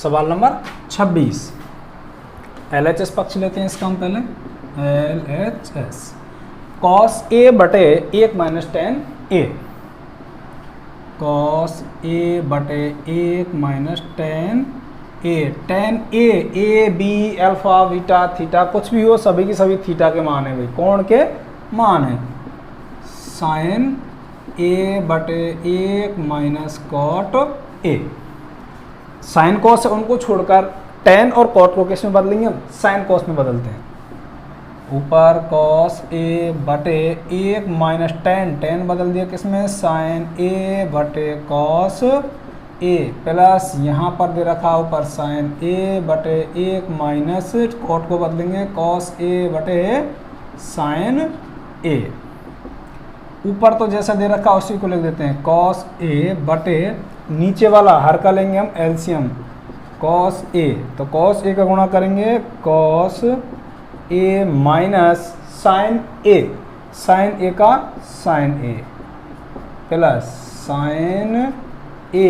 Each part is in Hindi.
सवाल नंबर 26। LHS पक्ष लेते हैं इसका हम पहले। LHS cos a बटे 1 minus ten a, cos a बटे 1 minus ten a, ten a b alpha beta theta कुछ भी हो, सभी की सभी थीटा के मान है भाई, कोण के मान है। साइन a बटे 1 minus cot a, sine cos है उनको छोड़कर टेन और कॉट को किस में बदलेंगे हम, साइन कॉस में बदलते हैं। ऊपर कॉस a बटे 1 माइनस टेन, टेन बदल दिया किस में, साइन a बटे कॉस a, प्लस यहाँ पर दे रखा ऊपर साइन a बटे 1 माइनस कॉट को बदलेंगे कॉस a बटे साइन a। ऊपर तो जैसा दे रखा उसी को लिख देते हैं, कॉस a बटे नीचे वाला हर का लेंगे हम एलसीएम, कॉस a, तो कॉस a का गुणा करेंगे cos a minus sine a, sine a का sine a, plus sine a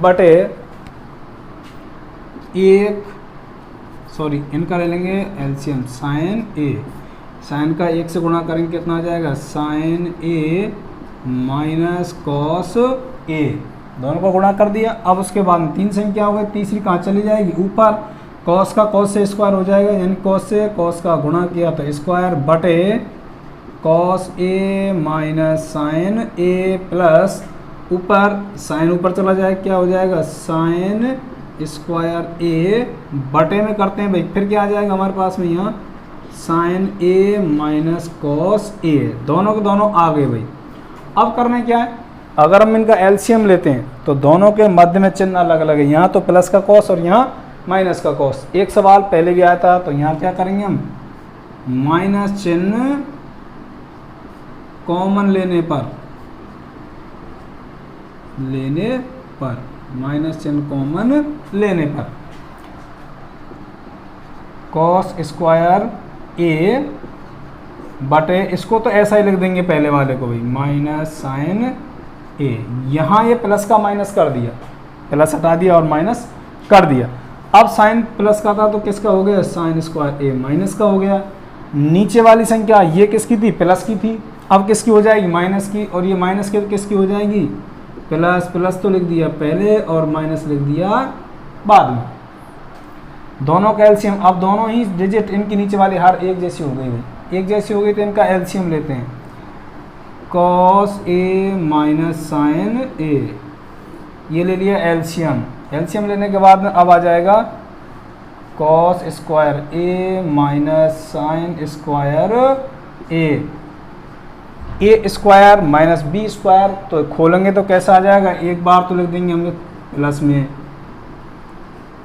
बटे 1, सॉरी इनका ले लेंगे एलसीएम, साइन a, साइन का 1 से गुणा करेंगे कितना आ जाएगा, sine a minus cos a, दोनों को गुणा कर दिया। अब उसके बाद में 3 संख्या हो गई, तीसरी कहाँ चली जाएगी, ऊपर कॉस का कॉस से स्क्वायर हो जाएगा, यानी कॉस से कॉस का गुणा किया तो स्क्वायर बटे cos a minus sine a, plus ऊपर साइन ऊपर चला जाएगा, क्या हो जाएगा, साइन स्क्वायर a बटे में करते हैं भाई, फिर क्या आ जाएगा हमारे पास में यहाँ sine a minus cos a, दोनों के दोनों आ गए भाई। अब करना क्या है, अगर हम इनका एलसीएम लेते हैं तो दोनों के मध्य में चिन्ह अलग अलग है, यहाँ तो प्लस का कॉस और यहाँ माइनस का कॉस। एक सवाल पहले भी आया था, तो यहाँ क्या करेंगे हम, माइनस चिन्ह कॉमन लेने पर माइनस चिन्ह कॉमन लेने पर कॉस स्क्वायर a बटे, इसको तो ऐसा ही लिख देंगे पहले वाले को भाई, माइनस साइन a, यहाँ ये प्लस का माइनस कर दिया, प्लस हटा दिया और माइनस कर दिया। अब साइन प्लस का था तो किसका हो गया, साइन स्क्वायर a माइनस का हो गया। नीचे वाली संख्या ये किसकी थी, प्लस की थी, अब किसकी हो जाएगी, माइनस की, और ये माइनस की किसकी हो जाएगी, प्लस, प्लस तो लिख दिया पहले और माइनस लिख दिया बाद में। दोनों का एलसीएम, अब दोनों ही डिजिट इनकी नीचे वाली हर एक जैसी हो गई भाई, एक जैसी हो गई तो इनका एलसीएम लेते हैं, cos a minus sine a, ये ले लिया एलसीएम। एलसीएम लेने के बाद में अब आ जाएगा cos square a minus sine square a square minus b square, तो खोलेंगे तो कैसा आ जाएगा, एक बार तो लिख देंगे हम प्लस में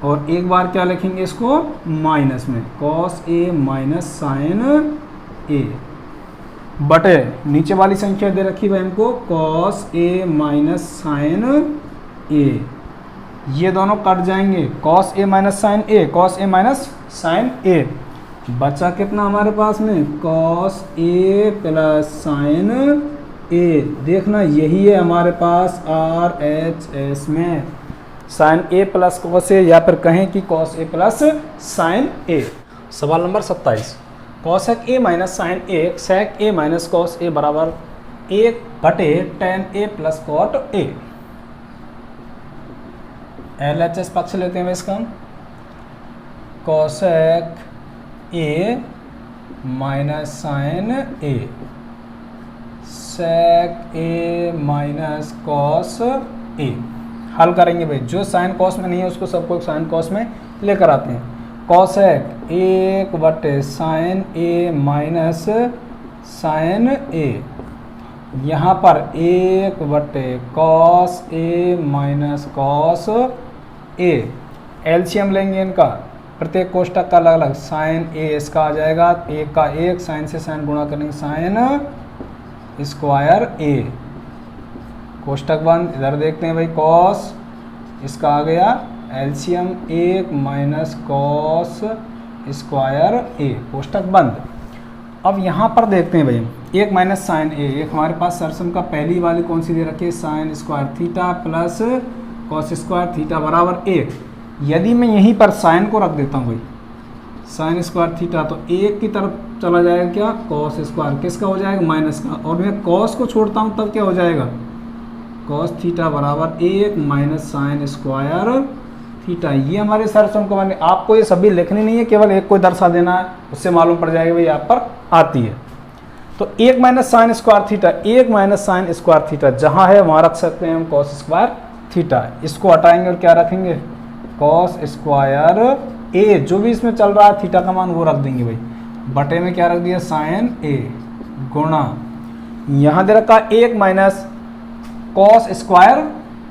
और एक बार क्या लिखेंगे इसको माइनस में, cos a minus sine a बटे नीचे वाली संख्या दे रखी है इनको cos a minus sine a, ये दोनों कट जाएंगे, cos a minus sine a, cos a minus sine a, बचा कितना हमारे पास में, cos a plus sine a। देखना यही है हमारे पास RHS में, sine a plus cos a, या फिर कहें कि cos a plus sine a। सवाल number 27, cosec a minus sine a sec a minus cos a बराबर 1 बटे tan a plus cot a। LHS पक्ष लेते हैं इसका, cosec a minus sine a sec a minus cos a, हल करेंगे भाई, जो साइन कॉस में नहीं है उसको सबको साइन कॉस में लेकर आते हैं। कॉसेक 1 बटे sine a minus sine a, यहाँ पर 1 बटे cos a minus cos a, LCM लेंगे इनका, प्रत्येक कोष्टक का अलग अलग, साइन a इसका आ जाएगा 1 का 1, साइन से साइन गुणा करेंगे साइन स्क्वायर a, कोष्टक बंद। इधर देखते हैं भाई, कॉस इसका आ गया LCM 1 minus cos square a, कोष्टक बंद। अब यहाँ पर देखते हैं भाई 1 माइनस साइन a, एक हमारे पास सरसम का पहली वाली कौन सी दे रखी है, sine square theta plus cos square theta बराबर 1। यदि मैं यहीं पर साइन को रख देता हूँ भाई, साइन स्क्वायर थीटा, तो एक की तरफ चला जाएगा क्या, कॉस स्क्वायर, किसका हो जाएगा, माइनस का, और मैं कॉस को छोड़ता हूँ तब क्या हो जाएगा, कॉस थीटा बराबर 1 माइनस साइन स्क्वायर थीटा। ये हमारे सर सम कमाने, आपको ये सभी लिखनी नहीं है, केवल एक को दर्शा देना है, उससे मालूम पड़ जाएगा भाई यहाँ पर आती है। तो 1 minus sign square theta, 1 minus sign square theta जहाँ है वहाँ रख सकते हैं हम कॉस स्क्वायर थीटा। इसको हटाएंगे और क्या रखेंगे, कॉस स्क्वायर ए, जो भी इसमें चल रहा है थीटा का मान वो रख देंगे भाई, बटे में क्या रख दिया, साइन ए गुणा, यहाँ दे रखा 1 माइनस कॉस स्क्वायर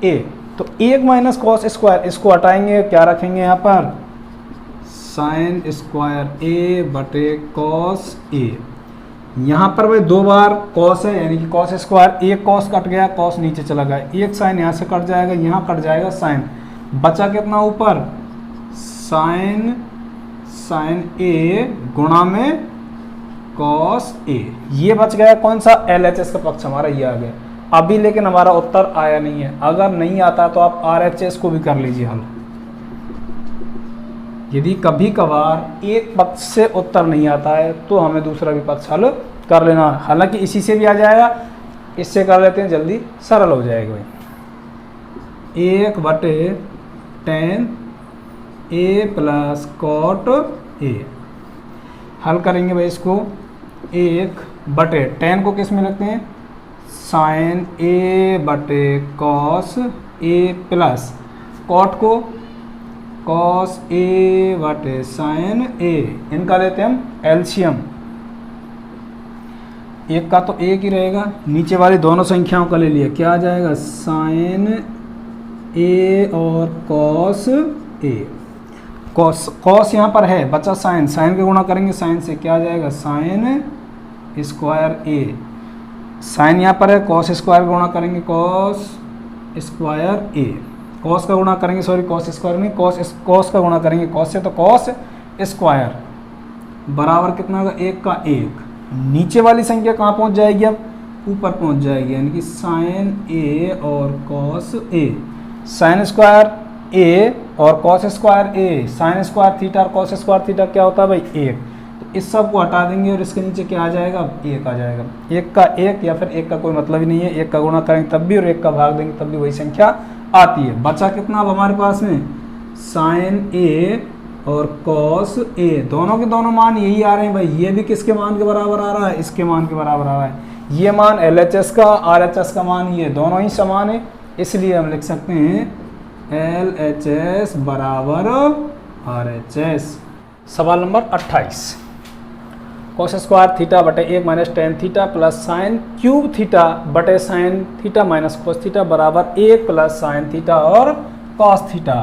ए, तो 1 माइनस कॉस स्क्वायर, इसको हटाएंगे क्या रखेंगे यहाँ पर, साइन स्क्वायर ए बटे कॉस ए। यहाँ पर भाई 2 बार कॉस है, यानी कि कॉस स्क्वायर, एक कॉस कट गया, कॉस नीचे चला गया, एक साइन यहाँ से कट जाएगा, यहाँ कट जाएगा साइन, बचा कितना ऊपर, साइन ए गुणा में कॉस ए, ये बच गया कौन सा, LHS का पक्ष हमारा ये आ गया अभी, लेकिन हमारा उत्तर आया नहीं है। अगर नहीं आता तो आप RHS को भी कर लीजिए हल। यदि कभी कभार एक पक्ष से उत्तर नहीं आता है तो हमें दूसरा भी पक्ष हल कर लेना, हालांकि इसी से भी आ जाएगा, इससे कर लेते हैं, जल्दी सरल हो जाएगा भाई। 1 बटे tan a plus cot a, हल करेंगे भाई इसको, 1 बटे tan को किस में रखते हैं, साइन a बटे कॉस a प्लस कॉट को कॉस a बटे साइन a, इनका लेते हैं हम एलसीएम, एक का तो एक ही रहेगा, नीचे वाली दोनों संख्याओं का ले लिया, क्या आ जाएगा, साइन a और कॉस a, कॉस यहाँ पर है, बचा साइन, साइन के गुणा करेंगे साइन से, क्या आ जाएगा, साइन स्क्वायर a, साइन यहाँ पर है, कॉस स्क्वायर का गुणा करेंगे कॉस स्क्वायर a, कॉस का गुणा करेंगे, सॉरी कॉस स्क्वायर नहीं, कॉस का गुणा करेंगे कॉस से, तो कॉस स्क्वायर बराबर कितना होगा, 1 का 1, नीचे वाली संख्या कहाँ पहुँच जाएगी, अब ऊपर पहुँच जाएगी, यानी कि साइन a और cos a, sine square a और cos square a, sign square theta और कॉस स्क्वायर थीटा क्या होता है भाई, 1, तो इस सब को हटा देंगे और इसके नीचे क्या आ जाएगा, 1 आ जाएगा, 1 का 1, या फिर 1 का कोई मतलब ही नहीं है, 1 का गुणा करेंगे तब भी और 1 का भाग देंगे तब भी वही संख्या आती है। बचा कितना अब हमारे पास में, साइन a और कॉस a, दोनों के दोनों मान यही आ रहे हैं भाई, ये भी किसके मान के बराबर आ रहा है, इसके मान के बराबर आ रहा है, ये मान LHS का, RHS का मान, ये दोनों ही समान है, इसलिए हम लिख सकते हैं LHS बराबर RHS। सवाल नंबर 28, कॉस स्क्वायर थीटा बटे 1 minus tan theta plus sine cube theta बटे sine theta minus cos theta बराबर 1 प्लस साइन थीटा और कॉस थीटा।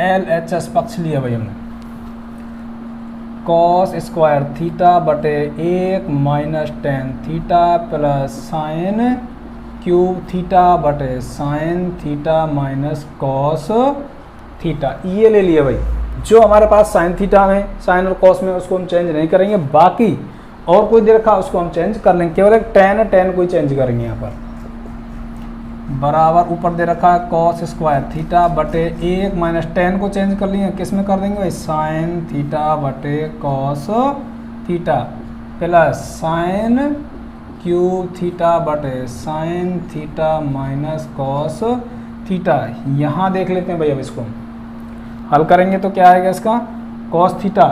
LHS पक्ष लिया भाई हमने, कॉस स्क्वायर थीटा बटे 1 minus tan theta plus sine cube theta बटे sine theta minus cos theta, ये ले लिया भाई। जो हमारे पास साइन थीटा में, साइन और कॉस में, उसको हम चेंज नहीं करेंगे, बाकी और कोई दे रखा उसको हम चेंज कर लेंगे, केवल एक टेन है, टेन को ही चेंज करेंगे यहाँ पर। बराबर ऊपर दे रखा है कॉस स्क्वायर थीटा बटे 1 माइनस टेन को चेंज कर लिए, किस में कर देंगे भाई, साइन थीटा बटे cos theta plus sine cube theta बटे sine theta minus cos theta. यहाँ देख लेते हैं भाई, अब इसको हल करेंगे तो क्या आएगा इसका, कॉस थीटा,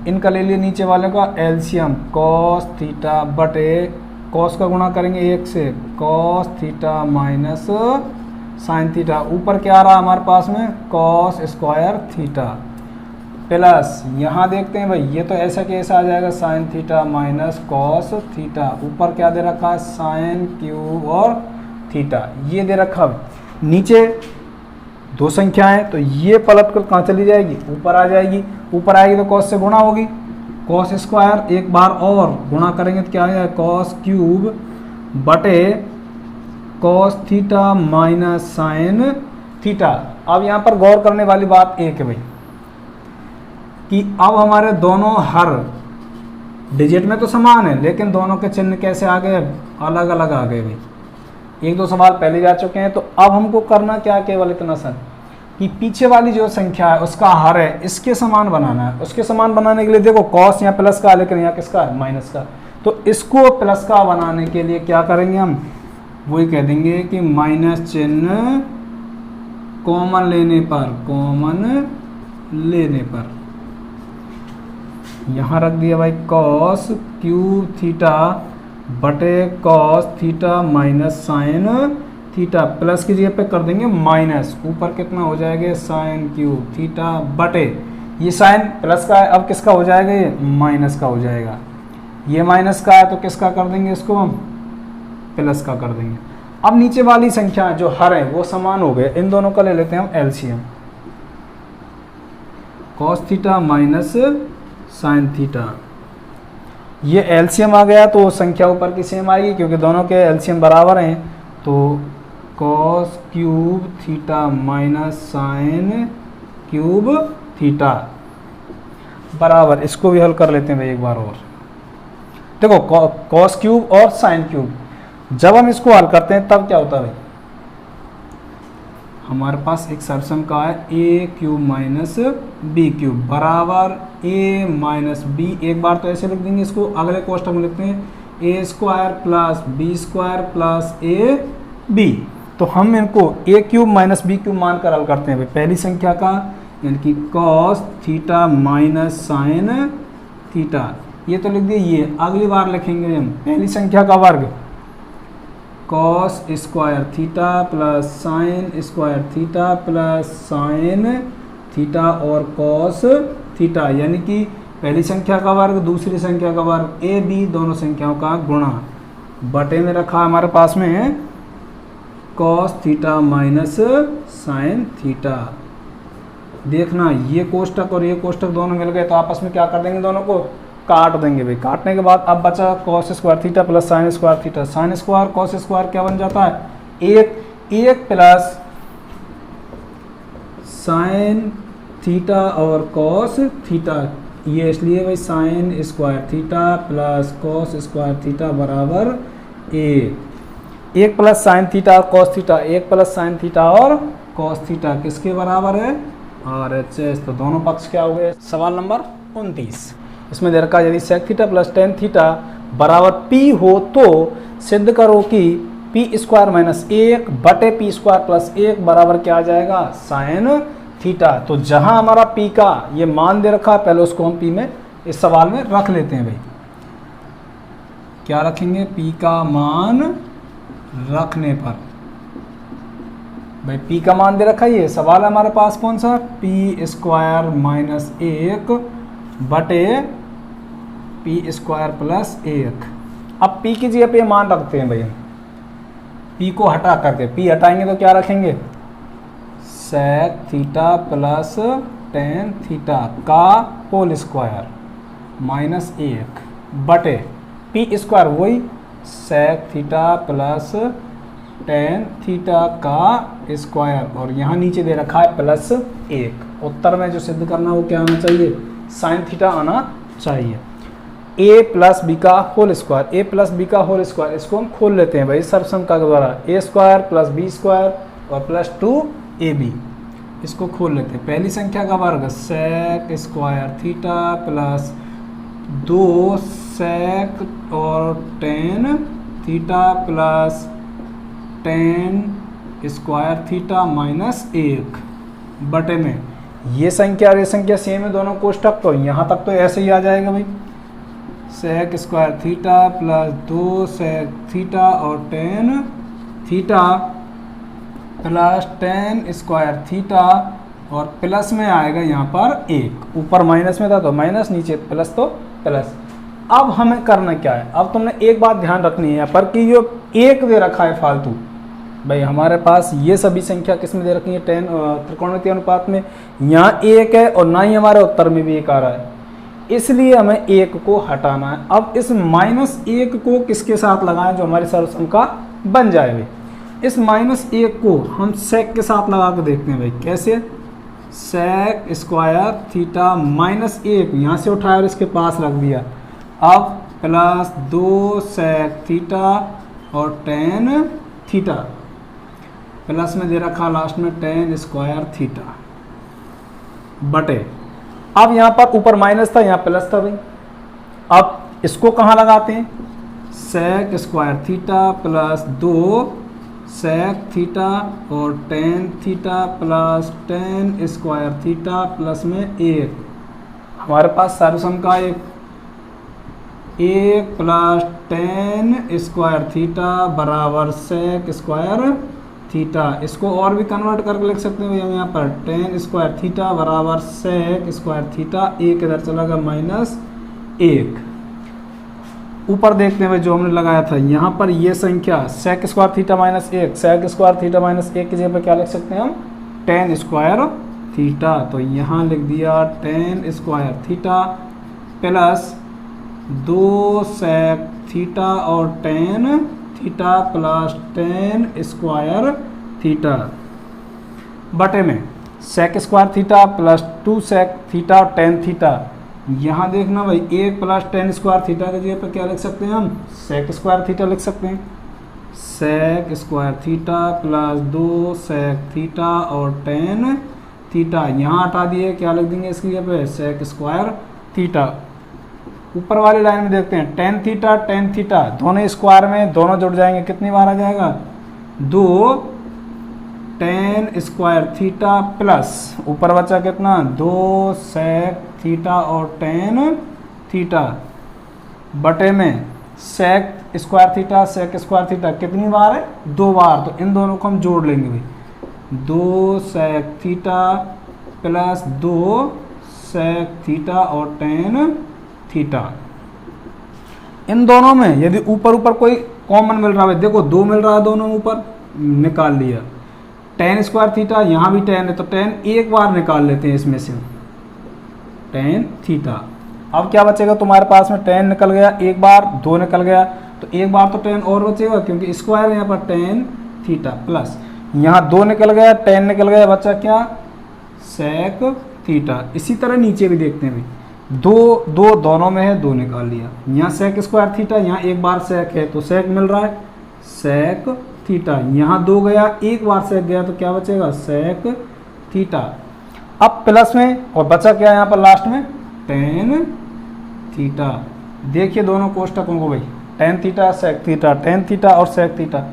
इनका ले लिए नीचे वाले का एलसीएम, कॉस थीटा बटे कॉस का गुणा करेंगे 1 से, cos theta minus sine theta, ऊपर क्या आ रहा है हमारे पास में, कॉस स्क्वायर थीटा प्लस, यहाँ देखते हैं भाई, ये तो ऐसा कि ऐसा आ जाएगा, sign theta minus cos theta, ऊपर क्या दे रखा है, साइन क्यूब और थीटा, ये दे रखा। नीचे दो संख्याएं, तो ये पलट कर कहाँ चली जाएगी, ऊपर आ जाएगी, ऊपर आएगी तो कॉस से गुणा होगी, कॉस स्क्वायर एक बार और गुणा करेंगे तो क्या आ जाएगा, कॉस क्यूब बटे cos theta minus sine theta. अब यहाँ पर गौर करने वाली बात एक है भाई, कि अब हमारे दोनों हर डिजिट में तो समान है, लेकिन दोनों के चिन्ह कैसे आ गए, अलग अलग आ गए भाई। एक दो सवाल पहले जा चुके हैं, तो अब हमको करना क्या, केवल इतना सा, कि पीछे वाली जो संख्या है उसका हर है, इसके समान बनाना है। उसके समान बनाने के लिए देखो कॉस यहाँ प्लस का है लेकिन यहाँ किसका है, माइनस का। तो इसको प्लस का बनाने के लिए क्या करेंगे हम, वही कह देंगे कि माइनस चिन्ह कॉमन लेने पर यहाँ रख दिया भाई कॉस क्यूब थीटा बटे cos theta minus sine theta, plus की जगह पे कर देंगे माइनस, ऊपर कितना हो जाएगा साइन क्यूब थीटा बटे, ये साइन प्लस का है, अब किसका हो जाएगा, ये माइनस का हो जाएगा। ये माइनस का है तो किसका कर देंगे, इसको हम प्लस का कर देंगे। अब नीचे वाली संख्या जो हर है वो समान हो गए, इन दोनों का ले लेते हैं हम LCM, cos theta minus sine theta. ये एलसीएम आ गया तो संख्या ऊपर की सेम आएगी क्योंकि दोनों के एलसीएम बराबर हैं। तो cos cube theta minus sign cube theta बराबर, इसको भी हल कर लेते हैं भाई एक बार और। देखो कॉस क्यूब और साइन क्यूब जब हम इसको हल करते हैं तब क्या होता है भाई, हमारे पास एक सर्वसम का है ए क्यूब माइनस बी क्यूब बराबर ए माइनस बी। एक बार तो ऐसे लिख देंगे इसको, अगले कोष्टक में लिखते हैं A square plus B square plus A B. तो हम इनको A cube minus B cube मान कर हल करते हैं भाई पहली संख्या का, यानी कि cos theta minus sine theta, ये तो लिख दिए। ये अगली बार लिखेंगे हम पहली संख्या का वर्ग cos square theta plus sign square theta plus sine theta और कॉस थीटा, यानी कि पहली संख्या का वर्ग दूसरी संख्या का वर्ग ए बी दोनों संख्याओं का गुणा, बटे में रखा हमारे पास में cos theta minus sine theta. देखना ये कोष्टक और ये कोष्टक दोनों मिल गए तो आपस में क्या कर देंगे, दोनों को काट देंगे भाई। काटने के बाद अब बचा cos square theta plus sign square theta. Sine square cos square क्या बन जाता है, एक प्लस साइन थीटा और कॉस थीटा, ये इसलिए भाई sign square theta plus cos square theta बराबर एक प्लस साइन थीटा और कॉस थीटा, एक प्लस साइन थीटा और कॉस थीटा किसके बराबर है, RHS। तो दोनों पक्ष क्या हो गए। सवाल नंबर 29 इसमें दे रखा है यदि sec theta plus tan theta बराबर P हो तो सिद्ध करो कि P स्क्वायर माइनस 1 बटे P स्क्वायर प्लस 1 बराबर क्या आ जाएगा, साइन थीटा। तो जहां हमारा P का ये मान दे रखा है पहले उसको हम P में इस सवाल में रख लेते हैं भाई। क्या रखेंगे, P का मान रखने पर भाई P का मान दे रखा है, ये सवाल है हमारे पास कौन सा, P स्क्वायर माइनस 1 बटे P स्क्वायर प्लस 1। अब P की जगह पे मान रखते हैं भाई, P को हटा करके, P हटाएंगे तो क्या रखेंगे, sec theta plus tan theta का होल स्क्वायर माइनस 1 बटे P स्क्वायर वही sec theta plus tan theta का स्क्वायर, और यहाँ नीचे दे रखा है प्लस 1। उत्तर में जो सिद्ध करना वो क्या आना चाहिए, साइन थीटा आना चाहिए। a प्लस बी का whole square, a plus b का होल स्क्वायर, इसको हम खोल लेते हैं भाई सर्वसंख्या के द्वारा, a square plus B square और प्लस 2ab, इसको खोल लेते हैं। पहली संख्या का वर्ग sec square theta plus 2 sec और tan theta plus tan square theta minus 1 बटे में ये संख्या और ये संख्या सेम है दोनों कोष्टक, तो यहाँ तक तो ऐसे ही आ जाएगा भाई, sec square theta plus 2 sec theta और tan theta plus tan square theta और प्लस में आएगा यहाँ पर 1, ऊपर माइनस में था तो माइनस, नीचे प्लस तो प्लस। अब हमें करना क्या है, अब तुमने एक बात ध्यान रखनी है यहाँ पर कि जो 1 दे रखा है फालतू भाई, हमारे पास ये सभी संख्या किस में दे रखी है, त्रिकोणमितीय अनुपात में, यहाँ 1 है और ना ही हमारे उत्तर में भी 1 आ रहा है, इसलिए हमें 1 को हटाना है। अब इस माइनस 1 को किसके साथ लगाएं जो हमारी सर्वसंख्या बन जाए भाई, इस माइनस 1 को हम सेक के साथ लगा के देखते हैं भाई, कैसे, सेक स्क्वायर थीटा माइनस 1 यहाँ से उठाया और इसके पास रख दिया, अब प्लस 2 सेक थीटा और टेन थीटा, प्लस में दे रखा लास्ट में टेन स्क्वायर थीटा बटे, अब यहाँ पर ऊपर माइनस था यहाँ प्लस था भाई, अब इसको कहाँ लगाते हैं, sec square theta plus 2 sec theta और tan theta plus tan square theta plus में 1, हमारे पास सॉल्यूशन का एक प्लस टेन स्क्वायर थीटा बराबर सेक स्क्वायर थीटा। इसको और भी कन्वर्ट करके लिख सकते हैं भाई हम यहाँ पर, टेन स्क्वायर थीटा बराबर सेक स्क्वायर थीटा, एक इधर चला गया -1। ऊपर देखते हैं भाई जो हमने लगाया था यहाँ पर ये संख्या sec square theta -1, sec square theta -1 की जगह पर क्या लिख सकते हैं हम, टेन स्क्वायर थीटा। तो यहाँ लिख दिया tan square theta plus 2 sec theta और tan theta plus tan square theta बटे में sec square theta plus 2 sec theta और टेन थीटा। यहाँ देखना भाई 1 प्लस टेन स्क्वायर थीटा की जगह पर क्या लिख सकते हैं हम, सेक स्क्वायर थीटा लिख सकते हैं, sec square theta plus 2 sec theta और टेन थीटा। यहाँ हटा दिए क्या लिख देंगे इसकी जगह पे, सेक स्क्वायर थीटा। ऊपर वाली लाइन में देखते हैं टेन थीटा दोनों स्क्वायर में दोनों जुड़ जाएंगे, कितनी बार आ जाएगा, 2 टेन स्क्वायर थीटा प्लस ऊपर बचा कितना, 2 सेक थीटा और टेन थीटा बटे में sec square theta sec square theta कितनी बार है, 2 बार, तो इन दोनों को हम जोड़ लेंगे भाई, 2 sec theta plus 2 sec theta और टेन थीटा। इन दोनों में यदि ऊपर ऊपर कोई कॉमन मिल रहा है, देखो 2 मिल रहा है दोनों ऊपर, निकाल लिया, टेन स्क्वायर थीटा यहाँ भी टेन है तो टेन एक बार निकाल लेते हैं इसमें से, टेन थीटा। अब क्या बचेगा तुम्हारे पास में, टेन निकल गया एक बार, 2 निकल गया तो एक बार तो टेन और बचेगा क्योंकि स्क्वायर यहाँ पर टेन थीटा प्लस यहाँ 2 निकल गया, टेन निकल गया, बचा क्या, सेक थीटा। इसी तरह नीचे भी देखते हैं भाई, 2 दोनों में है, 2 निकाल लिया, यहाँ सेक स्क्वायर थीटा यहाँ एक बार सेक है तो सेक मिल रहा है, सेक थीटा, यहाँ 2 गया एक बार सेक गया तो क्या बचेगा, सेक थीटा। अब प्लस में और बचा क्या यहाँ पर लास्ट में, टेन थीटा। देखिए दोनों कोष्टकों को भाई, tan theta sec theta, tan theta और सेक थीटा,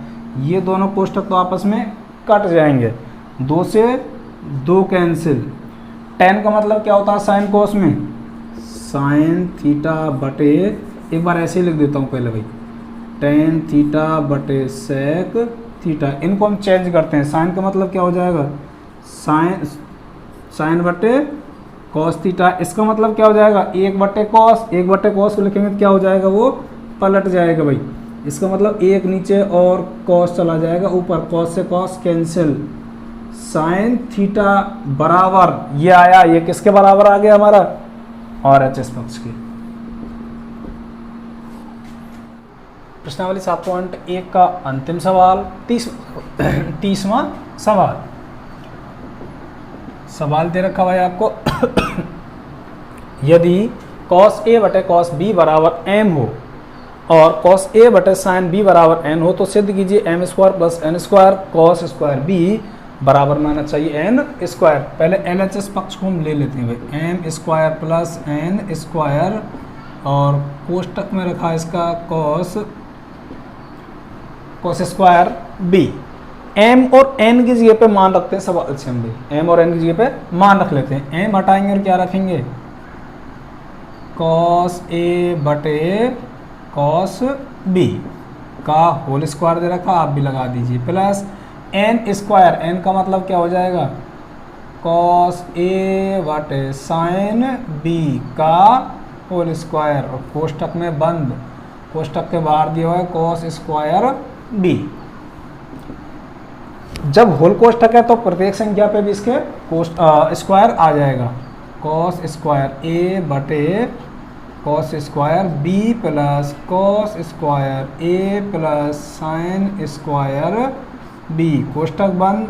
ये दोनों कोष्टक तो आपस में कट जाएंगे, 2 से 2 कैंसिल। टेन का मतलब क्या होता है साइन कोस में, साइन थीटा बटे, एक बार ऐसे ही लिख देता हूँ पहले भाई, टेन थीटा बटे सेक थीटा। इनको हम चेंज करते हैं, साइन का मतलब क्या हो जाएगा, साइन बटे कॉस थीटा, इसका मतलब क्या हो जाएगा, 1 बटे कॉस को लिखेंगे तो क्या हो जाएगा, वो पलट जाएगा भाई, इसका मतलब 1 नीचे और कॉस चला जाएगा ऊपर, कॉस से कॉस कैंसिल, साइन थीटा बराबर ये आया, ये किसके बराबर आ गया हमारा, RHS पक्ष के। प्रश्नावली 7.1 का अंतिम सवाल, 30वां सवाल दे रखा हुआ है आपको यदि cos A बटे cos B बराबर m हो और cos A बटे sin B बराबर n हो तो सिद्ध कीजिए m square plus n square cos square B बराबर में आना चाहिए n स्क्वायर। पहले LHS पक्ष को हम ले लेते हैं भाई, m square plus n square और कोष्टक में रखा इसका cos स्क्वायर B। m और n की जगह पे मान रखते हैं सवाल से हम भाई, m और n की जगह पे मान रख लेते हैं, m हटाएंगे और क्या रखेंगे, cos A बटे cos B का होल स्क्वायर दे रखा, आप भी लगा दीजिए, प्लस n स्क्वायर, n का मतलब क्या हो जाएगा, cos A बटे sin B का होल स्क्वायर और कोष्टक में बंद, कोष्टक के बाहर दिया हुआ है cos स्क्वायर B। जब होल कोष्टक है तो प्रत्येक संख्या पे भी इसके स्क्वायर आ जाएगा, cos स्क्वायर A बटे cos square B plus cos square A plus sin square B, कोष्टक बंद,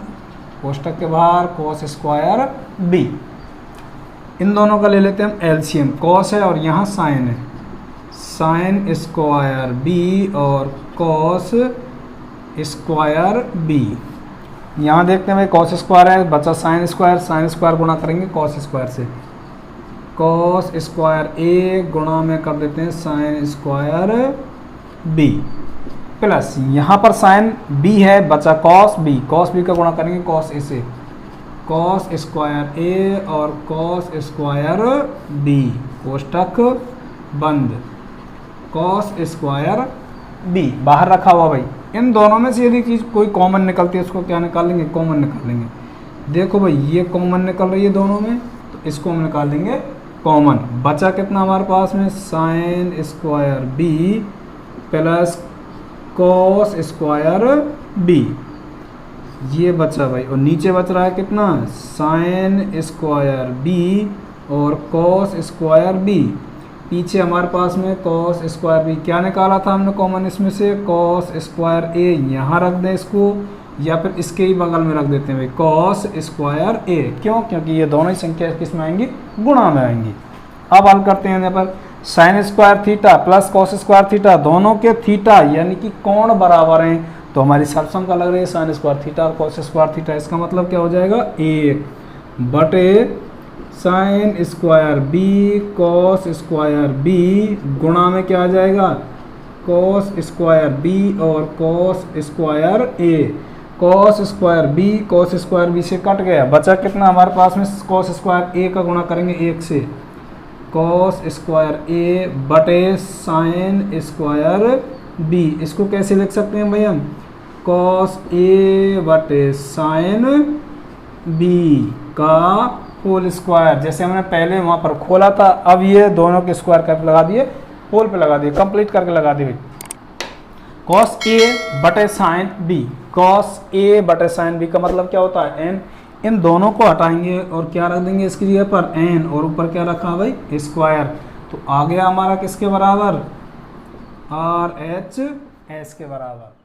कोष्टक के बाहर cos स्क्वायर B। इन दोनों का ले लेते हैं हम एलसीएम, cos है और यहाँ sin है, sin स्क्वायर B और cos स्क्वायर B। यहाँ देखते हैं भाई कॉस स्क्वायर है, बचा साइन स्क्वायर गुणा करेंगे कॉस स्क्वायर से, कॉस स्क्वायर ए गुणा में कर देते हैं साइन स्क्वायर बी, प्लस यहाँ पर साइन बी है, बचा कॉस बी का गुणा करेंगे कॉस ए से, कॉस स्क्वायर ए और कॉस स्क्वायर बी, कोष्टक बंद, कॉस स्क्वायर बी बाहर रखा हुआ भाई। इन दोनों में से यदि चीज़ कोई कॉमन निकलती है उसको क्या निकाल लेंगे, कॉमन निकाल लेंगे। देखो भाई ये कॉमन निकल रही है दोनों में, तो इसको हम निकाल देंगे कॉमन। बचा कितना हमारे पास में, sine square b plus cos square b, ये बचा भाई। और नीचे बच रहा है कितना, साइन स्क्वायर बी और कॉस स्क्वायर बी। पीछे हमारे पास में कॉस स्क्वायर बी क्या निकाला था हमने कॉमन, इसमें से कॉस स्क्वायर ए यहाँ रख दें इसको, या फिर इसके ही बगल में रख देते हैं भाई कॉस स्क्वायर ए। क्यों, क्योंकि ये दोनों ही संख्या किस में आएंगी, गुणा में आएंगी। अब हल करते हैं यहाँ पर sign square theta plus cos square theta, दोनों के थीटा यानी कि कोण बराबर हैं, तो हमारी सर्वसम का लग रही है साइन स्क्वायर थीटा और कॉस स्क्वायर थीटा। इसका मतलब क्या हो जाएगा, 1 बटे sine square b cos square b गुणा में क्या आ जाएगा, कॉस स्क्वायर बी और cos square a. Cos square b से कट गया, बचा कितना हमारे पास में, कॉस स्क्वायर ए का गुणा करेंगे 1 से, कॉस स्क्वायर ए बटे साइन स्क्वायर बी। इसको कैसे लिख सकते हैं भाई हम, कॉस ए बटे साइन बी का होल स्क्वायर। जैसे हमने पहले वहाँ पर खोला था, अब ये दोनों के स्क्वायर कैप लगा दिए, होल पे लगा दिए, कंप्लीट करके लगा दिए। कॉस ए बटे साइन बी, कॉस ए बटे साइन बी का मतलब क्या होता है, एन। इन दोनों को हटाएंगे और क्या रख देंगे इसकी जगह पर, एन, और ऊपर क्या रखा भाई, स्क्वायर। तो आ गया हमारा किसके बराबर, आर एच एस के बराबर।